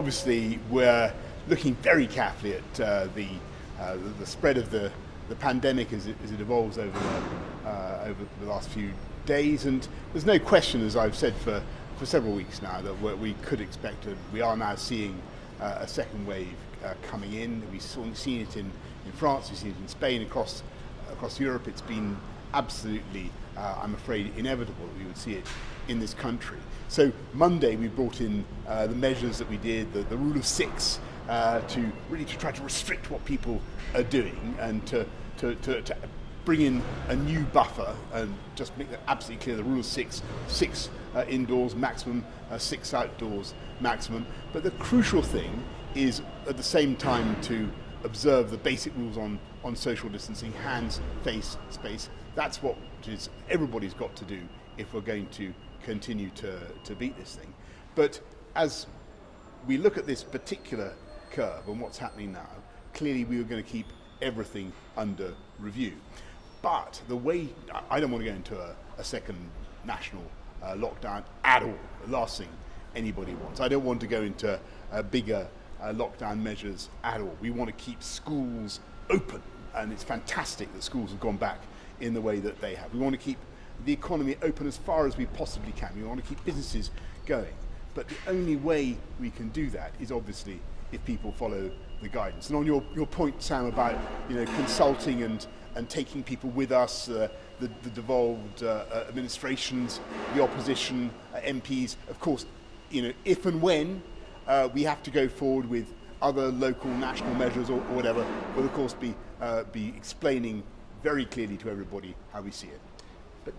obviously we're looking very carefully at the spread of the pandemic as it evolves over the last few days, and there's no question, as I've said for several weeks now, that we could expect, we are now seeing a second wave coming in. We've seen it in France, we've seen it in Spain, across Europe. It's been absolutely, I'm afraid, inevitable that we would see it in this country. So Monday we brought in the measures that we did, the rule of six, to try to restrict what people are doing and to bring in a new buffer and just make it absolutely clear. The rule of six indoors maximum, 6 outdoors maximum. But the crucial thing is at the same time to observe the basic rules on social distancing, hands, face, space. That's what everybody's got to do if we're going to continue to beat this thing. But as we look at this particular curve and what's happening now, clearly we were going to keep everything under review. But the way, I don't want to go into a second national lockdown at all. The last thing anybody wants. I don't want to go into bigger lockdown measures at all. We want to keep schools open, and it's fantastic that schools have gone back in the way that they have. We want to keep the economy open as far as we possibly can. We want to keep businesses going. But the only way we can do that is obviously if people follow the guidance. And on your point, Sam, about consulting and taking people with us, the devolved administrations, the opposition, MPs, of course, if and when we have to go forward with other local, national measures or whatever, we'll of course be explaining very clearly to everybody how we see it. But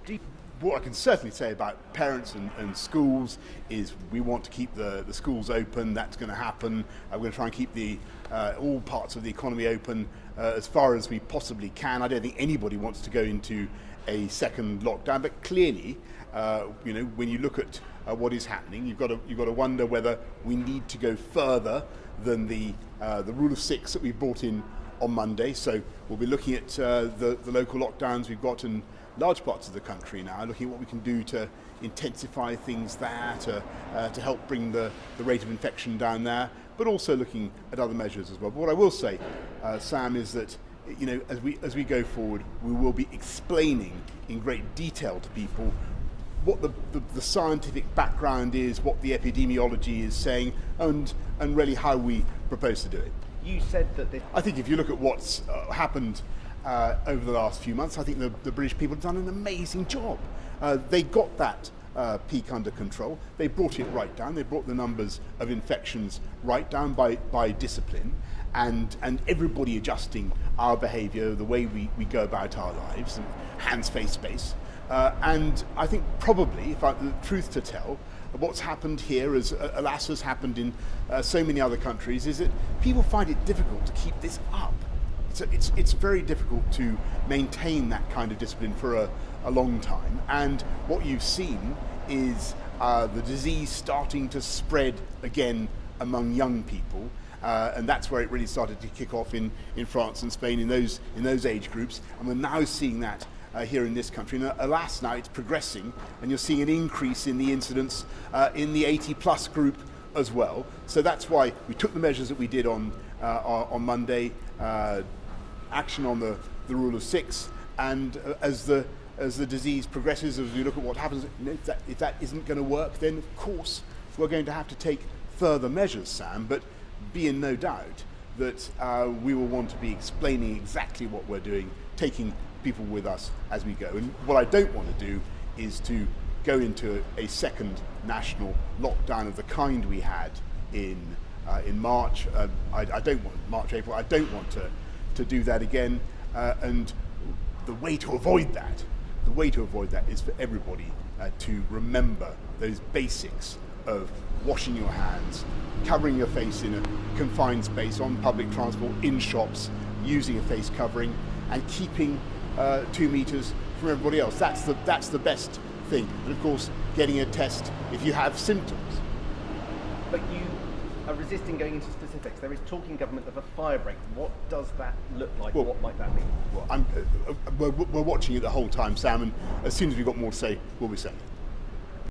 what I can certainly say about parents and schools is we want to keep the schools open. That's going to happen. We're going to try and keep all parts of the economy open as far as we possibly can. I don't think anybody wants to go into a second lockdown, but clearly, when you look at what is happening, you've got to wonder whether we need to go further than the rule of six that we brought in on Monday. So we'll be looking at the local lockdowns we've got in large parts of the country now, looking at what we can do to intensify things there, to help bring the rate of infection down there, but also looking at other measures as well. But what I will say, Sam, is that as we go forward, we will be explaining in great detail to people what the scientific background is, what the epidemiology is saying, and really how we propose to do it. You said that I think if you look at what's happened over the last few months, I think the British people have done an amazing job. They got that peak under control. They brought it right down. They brought the numbers of infections right down by discipline, and everybody adjusting our behaviour, the way we go about our lives, and hands, face, space. And I think probably, if the truth to tell, what's happened here, as alas has happened in so many other countries, is that people find it difficult to keep this up. It's very difficult to maintain that kind of discipline for a long time. And what you've seen is the disease starting to spread again among young people. And that's where it really started to kick off in France and Spain in those age groups. And we're now seeing that here in this country. And alas, now it's progressing, and you're seeing an increase in the incidence in the 80+ group as well. So that's why we took the measures that we did on Monday, action on the rule of six, and as the disease progresses, as we look at what happens, if that isn't going to work, then of course we're going to have to take further measures, Sam. But be in no doubt that we will want to be explaining exactly what we're doing, taking people with us as we go. And what I don't want to do is to go into a second national lockdown of the kind we had in March. I don't want March, April. I don't want to do that again. And the way to avoid that is for everybody to remember those basics of washing your hands, covering your face in a confined space, on public transport, in shops, using a face covering, and keeping 2 meters from everybody else. That's the best thing. And of course, getting a test if you have symptoms. But you are resisting going into specifics. There is talk in government of a fire break. What does that look like? Well, what might that mean? Well, we're watching it the whole time, Sam, and as soon as we've got more to say, we'll be saying it.